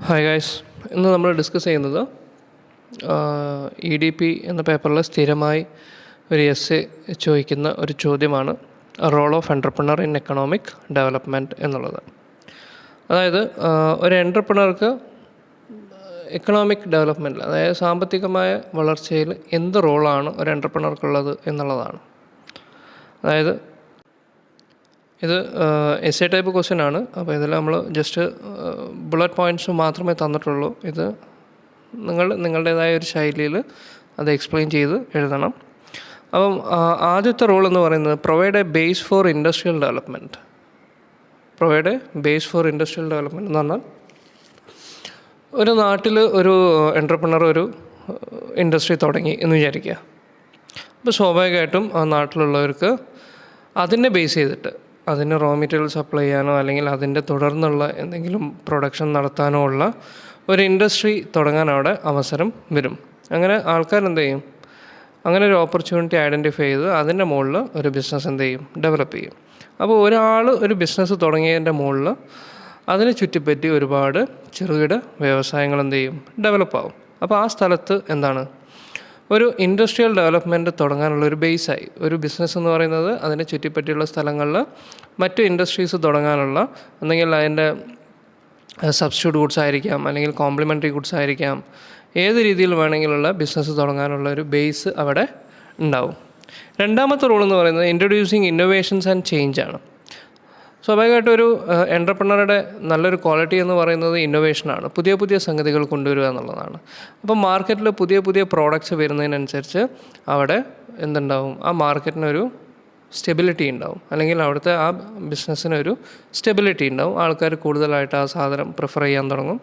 Hi guys, ഇന്ന് നമ്മൾ discuss ചെയ്യുന്നത് EDP എന്ന പേപ്പറിൽ സ്ഥിരമായി ഒരു എസ്സേ ചോദിക്കുന്ന ഒരു ചോദ്യമാണ് role of entrepreneur in economic development എന്നുള്ളത്. അതായത് ഒരു എൻ്റർപ്രണർക്ക് എക്കണോമിക് ഡെവലപ്മെൻറ്റിൽ, അതായത് സാമ്പത്തികമായ വളർച്ചയിൽ എന്ത് റോളാണ് ഒരു എൻ്റർപ്രണർക്കുള്ളത് എന്നുള്ളതാണ്. അതായത് ഇത് എസ്സേ ടൈപ്പ് ക്വസ്റ്റ്യൻ ആണ്. അപ്പോൾ ഇതിൽ നമ്മൾ ജസ്റ്റ് ബുള്ളറ്റ് പോയിൻറ്റ്സ് മാത്രമേ തന്നിട്ടുള്ളൂ. ഇത് നിങ്ങളുടേതായ ഒരു ശൈലിയിൽ അത് എക്സ്പ്ലെയിൻ ചെയ്ത് എഴുതണം. അപ്പം ആദ്യത്തെ റോൾ എന്ന് പറയുന്നത് provide A base for industrial development. Provide A base for industrial development എന്ന് പറഞ്ഞാൽ, ഒരു നാട്ടിൽ ഒരു എൻ്റർപ്രണർ ഒരു ഇൻഡസ്ട്രി തുടങ്ങി എന്ന് വിചാരിക്കുക. അപ്പോൾ സ്വാഭാവികമായിട്ടും ആ നാട്ടിലുള്ളവർക്ക് അതിനെ ബേസ് ചെയ്തിട്ട് അതിന് റോ മെറ്റീരിയൽ സപ്ലൈ ചെയ്യാനോ അല്ലെങ്കിൽ അതിൻ്റെ തുടർന്നുള്ള എന്തെങ്കിലും പ്രൊഡക്ഷൻ നടത്താനോ ഉള്ള ഒരു ഇൻഡസ്ട്രി തുടങ്ങാൻ അവിടെ അവസരം വരും. അങ്ങനെ ആൾക്കാർ എന്ത് ചെയ്യും? അങ്ങനെ ഒരു ഓപ്പർച്യൂണിറ്റി ഐഡൻറ്റിഫൈ ചെയ്ത് അതിൻ്റെ മുകളിൽ ഒരു ബിസിനസ് എന്ത് ചെയ്യും? ഡെവലപ്പ് ചെയ്യും. അപ്പോൾ ഒരാൾ ഒരു ബിസിനസ് തുടങ്ങിയതിൻ്റെ മുകളിൽ അതിനെ ചുറ്റിപ്പറ്റി ഒരുപാട് ചെറുകിട വ്യവസായങ്ങൾ എന്ത് ചെയ്യും? ഡെവലപ്പാകും. അപ്പോൾ ആ സ്ഥലത്ത് എന്താണ്? ഒരു ഇൻഡസ്ട്രിയൽ ഡെവലപ്മെൻറ്റ് തുടങ്ങാനുള്ള ഒരു ബേസായി. ഒരു ബിസിനസ് എന്ന് പറയുന്നത് അതിനെ ചുറ്റിപ്പറ്റിയുള്ള സ്ഥലങ്ങളിൽ മറ്റു ഇൻഡസ്ട്രീസ് തുടങ്ങാനുള്ള, അല്ലെങ്കിൽ അതിൻ്റെ സബ്സ്റ്റിറ്റ്യൂട്ട് ഗുഡ്സ് ആയിരിക്കാം, അല്ലെങ്കിൽ കോംപ്ലിമെൻ്ററി ഗുഡ്സ് ആയിരിക്കാം, ഏത് രീതിയിൽ വേണമെങ്കിലുള്ള ബിസിനസ് തുടങ്ങാനുള്ള ഒരു ബേസ് അവിടെ ഉണ്ടാവും. രണ്ടാമത്തെ റോൾ എന്ന് പറയുന്നത് ഇൻട്രൊഡ്യൂസിങ് ഇന്നോവേഷൻസ് ആൻഡ് ചേഞ്ച് ആണ്. സ്വാഭാവികമായിട്ടും ഒരു എൻ്റർപ്രണറുടെ നല്ലൊരു ക്വാളിറ്റി എന്ന് പറയുന്നത് ഇന്നോവേഷനാണ്. പുതിയ പുതിയ സംഗതികൾ കൊണ്ടുവരിക എന്നുള്ളതാണ്. അപ്പം മാർക്കറ്റിൽ പുതിയ പുതിയ പ്രോഡക്റ്റ്സ് വരുന്നതിനനുസരിച്ച് അവിടെ എന്തുണ്ടാവും? ആ മാർക്കറ്റിനൊരു സ്റ്റെബിലിറ്റി ഉണ്ടാവും, അല്ലെങ്കിൽ അവിടുത്തെ ആ ബിസിനസ്സിനൊരു സ്റ്റെബിലിറ്റി ഉണ്ടാവും. ആൾക്കാർ കൂടുതലായിട്ട് ആ സാധനം പ്രിഫർ ചെയ്യാൻ തുടങ്ങും.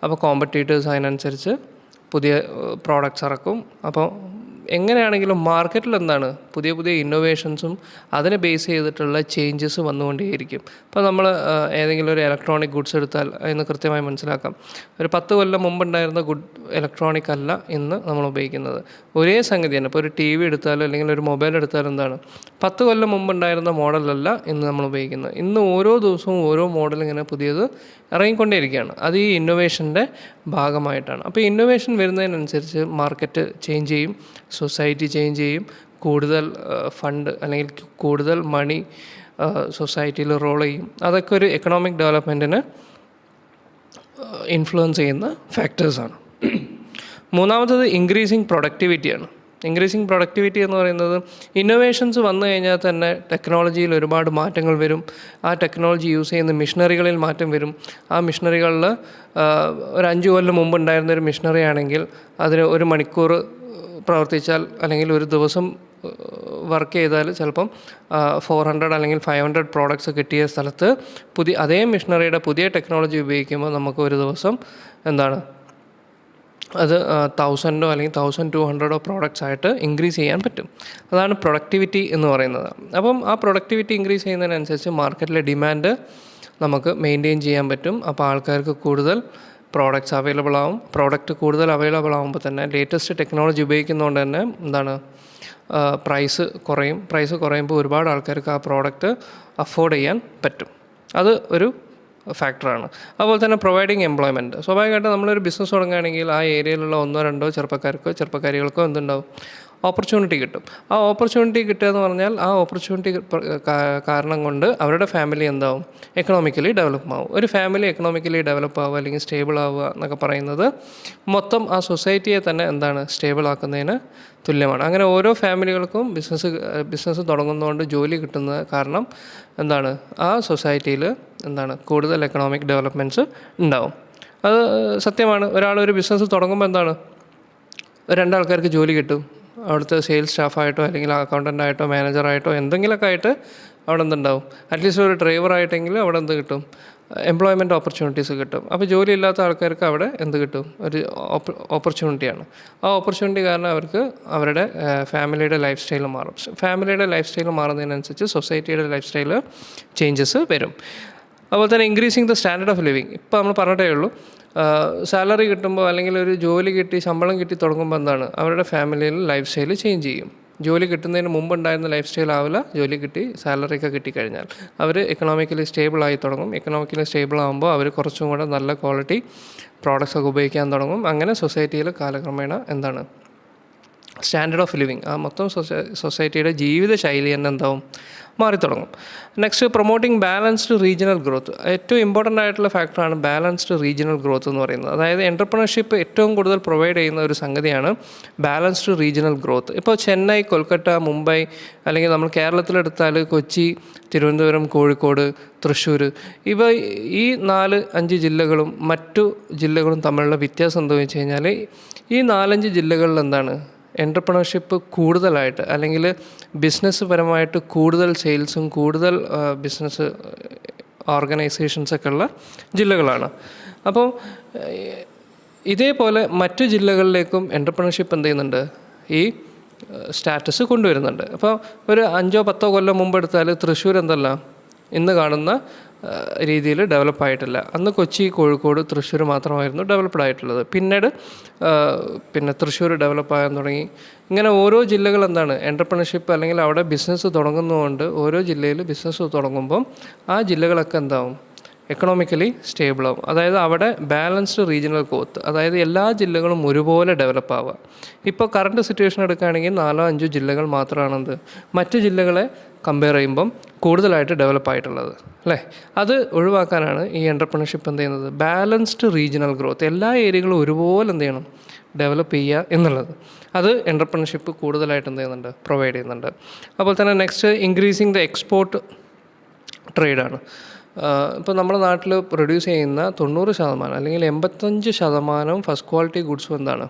അപ്പോൾ കോമ്പറ്റീറ്റേഴ്സ് അതിനനുസരിച്ച് പുതിയ പ്രോഡക്റ്റ്സ് ഇറക്കും. അപ്പോൾ എങ്ങനെയാണെങ്കിലും മാർക്കറ്റിൽ എന്താണ്? പുതിയ പുതിയ ഇന്നോവേഷൻസും അതിനെ ബേസ് ചെയ്തിട്ടുള്ള ചേഞ്ചസ് വന്നുകൊണ്ടേയിരിക്കും. ഇപ്പോൾ നമ്മൾ ഏതെങ്കിലും ഒരു ഇലക്ട്രോണിക് ഗുഡ്സ് എടുത്താൽ അതിന് കൃത്യമായി മനസ്സിലാക്കാം. ഒരു 10 കൊല്ലം മുമ്പുണ്ടായിരുന്ന ഇലക്ട്രോണിക് അല്ല ഇന്ന് നമ്മൾ ഉപയോഗിക്കുന്നത്. ഒരേ സംഗതി തന്നെ. ഇപ്പോൾ ഒരു TV എടുത്താലോ അല്ലെങ്കിൽ ഒരു മൊബൈൽ എടുത്താലും എന്താണ്? 10 കൊല്ലം മുമ്പുണ്ടായിരുന്ന മോഡലല്ല ഇന്ന് നമ്മൾ ഉപയോഗിക്കുന്നത്. ഇന്ന് ഓരോ ദിവസവും ഓരോ മോഡൽ ഇങ്ങനെ പുതിയത് ഇറങ്ങിക്കൊണ്ടേയിരിക്കുകയാണ്. അത് ഈ ഇന്നോവേഷൻ്റെ ഭാഗമായിട്ടാണ്. അപ്പോൾ ഇന്നോവേഷൻ വരുന്നതിനനുസരിച്ച് മാർക്കറ്റ് ചേഞ്ച് ചെയ്യും, സൊസൈറ്റി ചേഞ്ച് ചെയ്യും, കൂടുതൽ ഫണ്ട് അല്ലെങ്കിൽ കൂടുതൽ മണി സൊസൈറ്റിയിൽ റോൾ ചെയ്യും. അതൊക്കെ ഒരു എക്കണോമിക് ഡെവലപ്മെൻറ്റിന് ഇൻഫ്ലുവൻസ് ചെയ്യുന്ന ഫാക്ടേഴ്സാണ്. മൂന്നാമത്തത് ഇൻക്രീസിങ് പ്രൊഡക്ടിവിറ്റിയാണ്. ഇൻക്രീസിങ് പ്രൊഡക്ടിവിറ്റി എന്ന് പറയുന്നത്, ഇന്നോവേഷൻസ് വന്നു കഴിഞ്ഞാൽ തന്നെ ടെക്നോളജിയിൽ ഒരുപാട് മാറ്റങ്ങൾ വരും. ആ ടെക്നോളജി യൂസ് ചെയ്യുന്ന മിഷനറികളിൽ മാറ്റം വരും. ആ മിഷനറികളിൽ ഒരു 5 കൊല്ലം മുമ്പ് ഉണ്ടായിരുന്നൊരു മിഷനറി ആണെങ്കിൽ അതിന് 1 മണിക്കൂർ പ്രവർത്തിച്ചാൽ അല്ലെങ്കിൽ ഒരു ദിവസം വർക്ക് ചെയ്താൽ ചിലപ്പം 400 അല്ലെങ്കിൽ 500 പ്രോഡക്ട്സ് കിട്ടിയ സ്ഥലത്ത് അതേ മിഷനറിയുടെ പുതിയ ടെക്നോളജി ഉപയോഗിക്കുമ്പോൾ നമുക്ക് ഒരു ദിവസം എന്താണ് അത് 1000 അല്ലെങ്കിൽ 1200 പ്രോഡക്റ്റ്സ് ആയിട്ട് ഇൻക്രീസ് ചെയ്യാൻ പറ്റും. അതാണ് പ്രൊഡക്ടിവിറ്റി എന്ന് പറയുന്നത്. അപ്പം ആ പ്രൊഡക്ടിവിറ്റി ഇൻക്രീസ് ചെയ്യുന്നതിനനുസരിച്ച് മാർക്കറ്റിലെ ഡിമാൻഡ് നമുക്ക് മെയിൻറ്റെയിൻ ചെയ്യാൻ പറ്റും. അപ്പോൾ ആൾക്കാർക്ക് കൂടുതൽ പ്രോഡക്റ്റ്സ് അവൈലബിൾ ആവും. പ്രോഡക്റ്റ് കൂടുതൽ അവൈലബിൾ ആകുമ്പോൾ തന്നെ ലേറ്റസ്റ്റ് ടെക്നോളജി ഉപയോഗിക്കുന്നതുകൊണ്ട് തന്നെ എന്താണ്? പ്രൈസ് കുറയും. പ്രൈസ് കുറയുമ്പോൾ ഒരുപാട് ആൾക്കാർക്ക് ആ പ്രോഡക്റ്റ് അഫോർഡ് ചെയ്യാൻ പറ്റും. അത് ഒരു ഫാക്ടറാണ്. അതുപോലെ തന്നെ പ്രൊവൈഡിങ് എംപ്ലോയ്മെൻറ്റ്. സ്വാഭാവികമായിട്ടും നമ്മളൊരു ബിസിനസ് തുടങ്ങുകയാണെങ്കിൽ ആ ഏരിയയിലുള്ള 1-2 ചെറുപ്പക്കാരികൾക്കോ എന്തുണ്ടാവും? ഓപ്പർച്യൂണിറ്റി കിട്ടും. ആ ഓപ്പർച്യൂണിറ്റി കിട്ടുക എന്ന് പറഞ്ഞാൽ ആ ഓപ്പർച്യൂണിറ്റി കാരണം കൊണ്ട് അവരുടെ ഫാമിലി എന്താവും? എക്കണോമിക്കലി ഡെവലപ്പ് ആവും. ഒരു ഫാമിലി എക്കണോമിക്കലി ഡെവലപ്പ് ആവുക അല്ലെങ്കിൽ സ്റ്റേബിൾ ആവുക എന്നൊക്കെ പറയുന്നത് മൊത്തം ആ സൊസൈറ്റിയെ തന്നെ എന്താണ്? സ്റ്റേബിൾ ആക്കുന്നതിന് തുല്യമാണ്. അങ്ങനെ ഓരോ ഫാമിലികൾക്കും ബിസിനസ് തുടങ്ങുന്നതുകൊണ്ട് ജോലി കിട്ടുന്നത് കാരണം എന്താണ്? ആ സൊസൈറ്റിയിൽ എന്താണ്? കൂടുതൽ എക്കണോമിക് ഡെവലപ്മെൻറ്റ്സ് ഉണ്ടാവും. അത് സത്യമാണ്. ഒരാളൊരു ബിസിനസ് തുടങ്ങുമ്പോൾ എന്താണ്? 2 ആൾക്കാർക്ക് ജോലി കിട്ടും. അവിടുത്തെ സെയിൽസ് സ്റ്റാഫായിട്ടോ അല്ലെങ്കിൽ അക്കൗണ്ടൻ്റായിട്ടോ മാനേജറായിട്ടോ എന്തെങ്കിലുമൊക്കെ ആയിട്ട് അവിടെ എന്തുണ്ടാവും? അറ്റ്ലീസ്റ്റ് ഒരു ഡ്രൈവറായിട്ടെങ്കിലും അവിടെ എന്ത് കിട്ടും? എംപ്ലോയ്മെൻറ്റ് ഓപ്പർച്യൂണിറ്റീസ് കിട്ടും. അപ്പോൾ ജോലി ഇല്ലാത്ത ആൾക്കാർക്ക് അവിടെ എന്ത് കിട്ടും? ഒരു ഓപ്പർച്യൂണിറ്റിയാണ്. ആ ഓപ്പർച്യൂണിറ്റി കാരണം അവർക്ക് അവരുടെ ഫാമിലിയുടെ ലൈഫ് സ്റ്റൈൽ മാറും. ഫാമിലിയുടെ ലൈഫ് സ്റ്റൈൽ മാറുന്നതിനനുസരിച്ച് സൊസൈറ്റിയുടെ ലൈഫ് സ്റ്റൈൽ ചേഞ്ചസ് വരും. അതുപോലെ തന്നെ increasing the standard of living. ഇപ്പോൾ നമ്മൾ പറഞ്ഞിട്ടേ ഉള്ളൂ, സാലറി കിട്ടുമ്പോൾ അല്ലെങ്കിൽ ഒരു ജോലി കിട്ടി ശമ്പളം കിട്ടി തുടങ്ങുമ്പോൾ എന്താണ്? അവരുടെ ഫാമിലിയിൽ ലൈഫ് സ്റ്റൈൽ ചേഞ്ച് ചെയ്യും. ജോലി കിട്ടുന്നതിന് മുമ്പ് ഉണ്ടായിരുന്ന ലൈഫ് സ്റ്റൈൽ ആവില്ല, ജോലി കിട്ടി സാലറിയൊക്കെ കിട്ടിക്കഴിഞ്ഞാൽ അവർ എക്കണോമിക്കലി സ്റ്റേബിൾ ആയി തുടങ്ങും. എക്കണോമിക്കലി സ്റ്റേബിൾ ആകുമ്പോൾ അവർ കുറച്ചും കൂടെ നല്ല ക്വാളിറ്റി പ്രോഡക്റ്റ്സ് ഒക്കെ ഉപയോഗിക്കാൻ തുടങ്ങും. അങ്ങനെ സൊസൈറ്റിയിൽ കാലക്രമേണ എന്താണ് സ്റ്റാൻഡേർഡ് ഓഫ് ലിവിങ്, ആ മൊത്തം സൊസൈറ്റിയുടെ ജീവിതശൈലി തന്നെ എന്താവും മാറിത്തുടങ്ങും. Next, promoting balanced regional growth. ഏറ്റവും ഇമ്പോർട്ടൻ്റ് ആയിട്ടുള്ള ഫാക്ടറാണ് ബാലൻസ്ഡ് റീജിയണൽ ഗ്രോത്ത് എന്ന് പറയുന്നത്. അതായത് എൻ്റർപ്രണർഷിപ്പ് ഏറ്റവും കൂടുതൽ പ്രൊവൈഡ് ചെയ്യുന്ന ഒരു സംഗതിയാണ് ബാലൻസ്ഡ് റീജിയണൽ ഗ്രോത്ത്. ഇപ്പോൾ ചെന്നൈ, കൊൽക്കത്ത, മുംബൈ, അല്ലെങ്കിൽ നമ്മൾ കേരളത്തിലെടുത്താൽ കൊച്ചി, തിരുവനന്തപുരം, കോഴിക്കോട്, തൃശ്ശൂർ, ഈ 4-5 ജില്ലകളും മറ്റു ജില്ലകളും തമ്മിലുള്ള വ്യത്യാസം എന്താണെന്ന് വെച്ച് കഴിഞ്ഞാൽ ഈ 4-5 ജില്ലകളിൽ എന്താണ് എൻ്റർപ്രണർഷിപ്പ് കൂടുതലായിട്ട്, അല്ലെങ്കിൽ ബിസിനസ് പരമായിട്ട് കൂടുതൽ സെയിൽസും കൂടുതൽ ബിസിനസ് ഓർഗനൈസേഷൻസൊക്കെ ഉള്ള ജില്ലകളാണ്. അപ്പോൾ ഇതേപോലെ മറ്റു ജില്ലകളിലേക്കും എൻ്റർപ്രണർഷിപ്പ് എന്ത് ചെയ്യുന്നുണ്ട്, ഈ സ്റ്റാറ്റസ് കൊണ്ടുവരുന്നുണ്ട്. അപ്പോൾ ഒരു 5-10 കൊല്ലം മുമ്പ് എടുത്താൽ തൃശ്ശൂർ എന്തല്ല ഇന്ന് കാണുന്ന രീതിയിൽ ഡെവലപ്പായിട്ടില്ല. അന്ന് കൊച്ചി, കോഴിക്കോട്, തൃശ്ശൂർ മാത്രമായിരുന്നു ഡെവലപ്ഡ് ആയിട്ടുള്ളത്. പിന്നെ തൃശ്ശൂർ ഡെവലപ്പാകാൻ തുടങ്ങി. ഇങ്ങനെ ഓരോ ജില്ലകൾ എന്താണ് എൻ്റർപ്രണർഷിപ്പ് അല്ലെങ്കിൽ അവിടെ ബിസിനസ് തുടങ്ങുന്നതുകൊണ്ട് ഓരോ ജില്ലയിൽ ബിസിനസ് തുടങ്ങുമ്പം ആ ജില്ലകളൊക്കെ എന്താവും എക്കണോമിക്കലി സ്റ്റേബിളാവും. അതായത് അവിടെ ബാലൻസ്ഡ് റീജിയണൽ ഗ്രോത്ത്, അതായത് എല്ലാ ജില്ലകളും ഒരുപോലെ ഡെവലപ്പ് ആവുക. ഇപ്പോൾ കറണ്ട് സിറ്റുവേഷൻ എടുക്കുകയാണെങ്കിൽ 4-5 ജില്ലകൾ മാത്രമാണെന്ത് മറ്റ് ജില്ലകളെ കമ്പയർ ചെയ്യുമ്പം കൂടുതലായിട്ട് ഡെവലപ്പായിട്ടുള്ളത് അല്ലേ. അത് ഒഴിവാക്കാനാണ് ഈ എൻ്റർപ്രണർഷിപ്പ് എന്ത് ചെയ്യുന്നത്, ബാലൻസ്ഡ് റീജിയണൽ ഗ്രോത്ത്, എല്ലാ ഏരിയകളും ഒരുപോലെ എന്ത് ചെയ്യണം ഡെവലപ്പ് ചെയ്യുക എന്നുള്ളത്. അത് എൻ്റർപ്രണർഷിപ്പ് കൂടുതലായിട്ട് എന്ത് ചെയ്യുന്നുണ്ട്, പ്രൊവൈഡ് ചെയ്യുന്നുണ്ട്. അതുപോലെ തന്നെ നെക്സ്റ്റ്, ഇൻക്രീസിങ് ദ എക്സ്പോർട്ട് ട്രേഡാണ്. ഇപ്പോൾ നമ്മുടെ നാട്ടിൽ പ്രൊഡ്യൂസ് ചെയ്യുന്ന 90% അല്ലെങ്കിൽ 85% ഫസ്റ്റ് ക്വാളിറ്റി ഗുഡ്സും എന്താണ്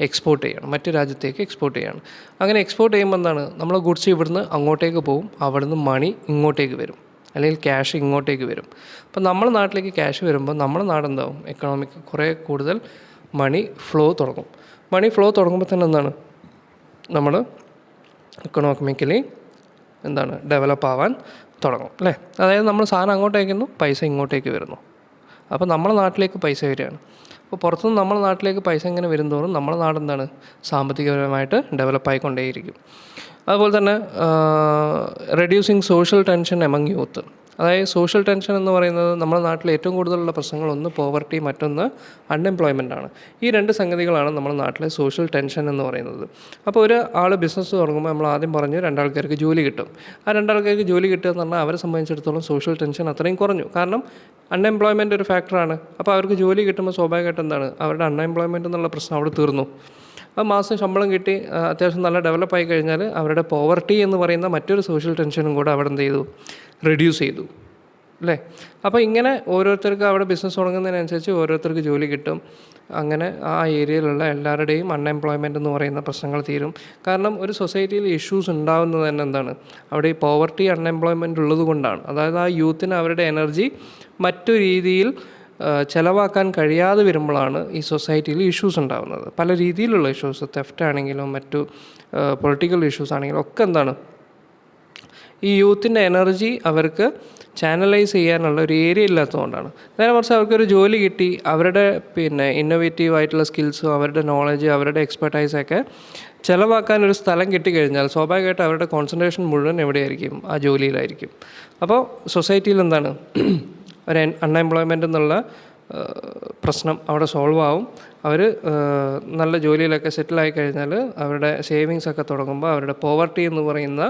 എക്സ്പോർട്ട് ചെയ്യണം, മറ്റ് രാജ്യത്തേക്ക് എക്സ്പോർട്ട് ചെയ്യണം. അങ്ങനെ എക്സ്പോർട്ട് ചെയ്യുമ്പോൾ എന്താണ് നമ്മൾ ഗുഡ്സ് ഇവിടുന്ന് അങ്ങോട്ടേക്ക് പോകും, അവിടുന്ന് മണി ഇങ്ങോട്ടേക്ക് വരും, അല്ലെങ്കിൽ ക്യാഷ് ഇങ്ങോട്ടേക്ക് വരും. അപ്പോൾ നമ്മുടെ നാട്ടിലേക്ക് ക്യാഷ് വരുമ്പോൾ നമ്മുടെ നാടെന്താവും എക്കണോമിക്ക് കുറേ കൂടുതൽ മണി ഫ്ലോ തുടങ്ങും. മണി ഫ്ലോ തുടങ്ങുമ്പോൾ തന്നെ എന്താണ് നമ്മൾ എക്കണോമിക്കലി എന്താണ് ഡെവലപ്പ് ആവാൻ തുടങ്ങും അല്ലേ. അതായത് നമ്മൾ സാധനം അങ്ങോട്ട് അയക്കുന്നു, പൈസ ഇങ്ങോട്ടേക്ക് വരുന്നു, അപ്പോൾ നമ്മുടെ നാട്ടിലേക്ക് പൈസ വരികയാണ്. അപ്പോൾ പുറത്തുനിന്ന് നമ്മുടെ നാട്ടിലേക്ക് പൈസ ഇങ്ങനെ വരുന്തോറും നമ്മുടെ നാടെന്താണ് സാമ്പത്തികപരമായിട്ട് ഡെവലപ്പായിക്കൊണ്ടേയിരിക്കും. അതുപോലെ തന്നെ reducing social tension among youth. അതായത് സോഷ്യൽ ടെൻഷൻ എന്ന് പറയുന്നത് നമ്മുടെ നാട്ടിൽ ഏറ്റവും കൂടുതലുള്ള പ്രശ്നങ്ങളൊന്ന് പോവർട്ടി, മറ്റൊന്ന് അൺഎംപ്ലോയ്മെൻ്റ് ആണ്. ഈ 2 സംഗതികളാണ് നമ്മുടെ നാട്ടിലെ സോഷ്യൽ ടെൻഷൻ എന്ന് പറയുന്നത്. അപ്പോൾ ഒരു ആൾ ബിസിനസ് തുടങ്ങുമ്പോൾ നമ്മൾ ആദ്യം പറഞ്ഞു 2 ആൾക്കാർക്ക് ജോലി കിട്ടും. ആ 2 ആൾക്കാർക്ക് ജോലി കിട്ടുക എന്ന് പറഞ്ഞാൽ അവരെ സംബന്ധിച്ചിടത്തോളം സോഷ്യൽ ടെൻഷൻ അത്രയും കുറഞ്ഞു. കാരണം അൺഎംപ്ലോയ്മെൻ്റ് ഒരു ഫാക്ടറാണ്. അപ്പോൾ അവർക്ക് ജോലി കിട്ടുമ്പോൾ സ്വാഭാവികമായിട്ട് എന്താണ് അവരുടെ അൺഎംപ്ലോയ്മെൻ്റ് എന്നുള്ള പ്രശ്നം അവിടെ തീർന്നു. ആ മാസം ശമ്പളം കിട്ടി അത്യാവശ്യം നല്ല ഡെവലപ്പായി കഴിഞ്ഞാൽ അവരുടെ പോവർട്ടി എന്ന് പറയുന്ന മറ്റൊരു സോഷ്യൽ ടെൻഷനും കൂടെ അവിടെ എന്ത് ചെയ്തു, റെഡ്യൂസ് ചെയ്തു അല്ലേ. അപ്പോൾ ഇങ്ങനെ ഓരോരുത്തർക്ക് അവിടെ ബിസിനസ് തുടങ്ങുന്നതിനനുസരിച്ച് ഓരോരുത്തർക്ക് ജോലി കിട്ടും. അങ്ങനെ ആ ഏരിയയിലുള്ള എല്ലാവരുടെയും അൺഎംപ്ലോയ്മെൻ്റ് എന്ന് പറയുന്ന പ്രശ്നങ്ങൾ തീരും. കാരണം ഒരു സൊസൈറ്റിയിൽ ഇഷ്യൂസ് ഉണ്ടാകുന്നത് തന്നെ എന്താണ് അവിടെ ഈ പോവർട്ടി, അൺഎംപ്ലോയ്മെൻ്റ് ഉള്ളത് കൊണ്ടാണ്. അതായത് ആ യൂത്തിന് അവരുടെ എനർജി മറ്റു രീതിയിൽ ചിലവാക്കാൻ കഴിയാതെ വരുമ്പോഴാണ് ഈ സൊസൈറ്റിയിൽ ഇഷ്യൂസ് ഉണ്ടാകുന്നത്. പല രീതിയിലുള്ള ഇഷ്യൂസ്, തെഫ്റ്റ് ആണെങ്കിലും മറ്റു പൊളിറ്റിക്കൽ ഇഷ്യൂസ് ആണെങ്കിലും ഒക്കെ എന്താണ് ഈ യൂത്തിൻ്റെ എനർജി അവർക്ക് ചാനലൈസ് ചെയ്യാനുള്ള ഒരു ഏരിയ ഇല്ലാത്തതുകൊണ്ടാണ്. നേരെ മറിച്ച് അവർക്കൊരു ജോലി കിട്ടി, അവരുടെ ഇന്നോവേറ്റീവ് ആയിട്ടുള്ള സ്കിൽസും അവരുടെ നോളജ്, അവരുടെ എക്സ്പെർട്ടൈസൊക്കെ ചിലവാക്കാൻ ഒരു സ്ഥലം കിട്ടിക്കഴിഞ്ഞാൽ സ്വാഭാവികമായിട്ട് അവരുടെ കോൺസെൻട്രേഷൻ മുഴുവൻ എവിടെയായിരിക്കും, ആ ജോലിയിലായിരിക്കും. അപ്പോൾ സൊസൈറ്റിയിൽ എന്താണ് ഒരു അൺഎംപ്ലോയ്മെൻ്റ് എന്നുള്ള പ്രശ്നം അവിടെ സോൾവ് ആവും. അവർ നല്ല ജോലിയിലൊക്കെ സെറ്റിലായി കഴിഞ്ഞാൽ അവരുടെ സേവിങ്സൊക്കെ തുടങ്ങുമ്പോൾ അവരുടെ പോവർട്ടി എന്ന് പറയുന്ന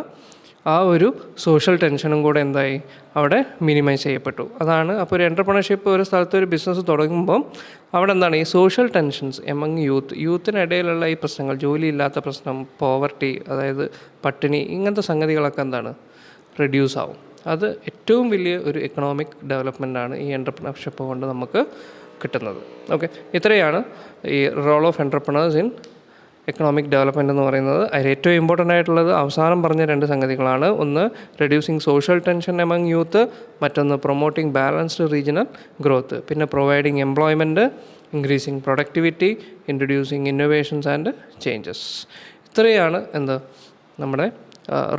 ആ ഒരു സോഷ്യൽ ടെൻഷനും കൂടെ എന്തായി അവിടെ മിനിമൈസ് ചെയ്യപ്പെട്ടു. അതാണ് അപ്പോൾ ഒരു എൻ്റർപ്രണർഷിപ്പ് ഒരു സ്ഥലത്ത് ഒരു ബിസിനസ് തുടങ്ങുമ്പം അവിടെ എന്താണ് ഈ സോഷ്യൽ ടെൻഷൻസ് എമംഗ് യൂത്തിനിടയിലുള്ള ഈ പ്രശ്നങ്ങൾ, ജോലിയില്ലാത്ത പ്രശ്നം, പോവർട്ടി, അതായത് പട്ടിണി, ഇങ്ങനത്തെ സംഗതികളൊക്കെ എന്താണ് റെഡ്യൂസ് ആവും. അത് ഏറ്റവും വലിയ ഒരു എക്കണോമിക് ഡെവലപ്മെൻറ്റാണ് ഈ എൻ്റർപ്രണർഷിപ്പ് കൊണ്ട് നമുക്ക് കിട്ടുന്നത്. ഓക്കെ, ഇത്രയാണ് ഈ role of entrepreneurs in economic development എന്ന് പറയുന്നത്. അതിൽ ഏറ്റവും ഇമ്പോർട്ടൻ്റ് ആയിട്ടുള്ളത് അവസാനം പറഞ്ഞ 2 സംഗതികളാണ്. ഒന്ന് reducing social tension among youth, മറ്റൊന്ന് പ്രൊമോട്ടിങ് ബാലൻസ്ഡ് റീജിയണൽ ഗ്രോത്ത്, പിന്നെ providing employment, increasing productivity, introducing innovations and changes. ഇത്രയാണ് നമ്മുടെ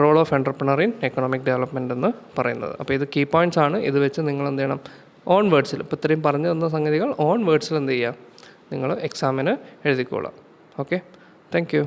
role of entrepreneur in economic development എന്ന് പറയുന്നത്. അപ്പോൾ ഇത് കീ പോയിൻറ്റ്സ് ആണ്. ഇത് വെച്ച് നിങ്ങൾ എന്ത് ചെയ്യണം, ഓൺ വേർഡ്സിൽ ഇപ്പോൾ ഇത്രയും പറഞ്ഞു തന്ന സംഗതികൾ ഓൺ വേർഡ്സിൽ എന്ത് ചെയ്യുക, നിങ്ങൾ എക്സാമിന് എഴുതിക്കോളാം. Okay, thank you.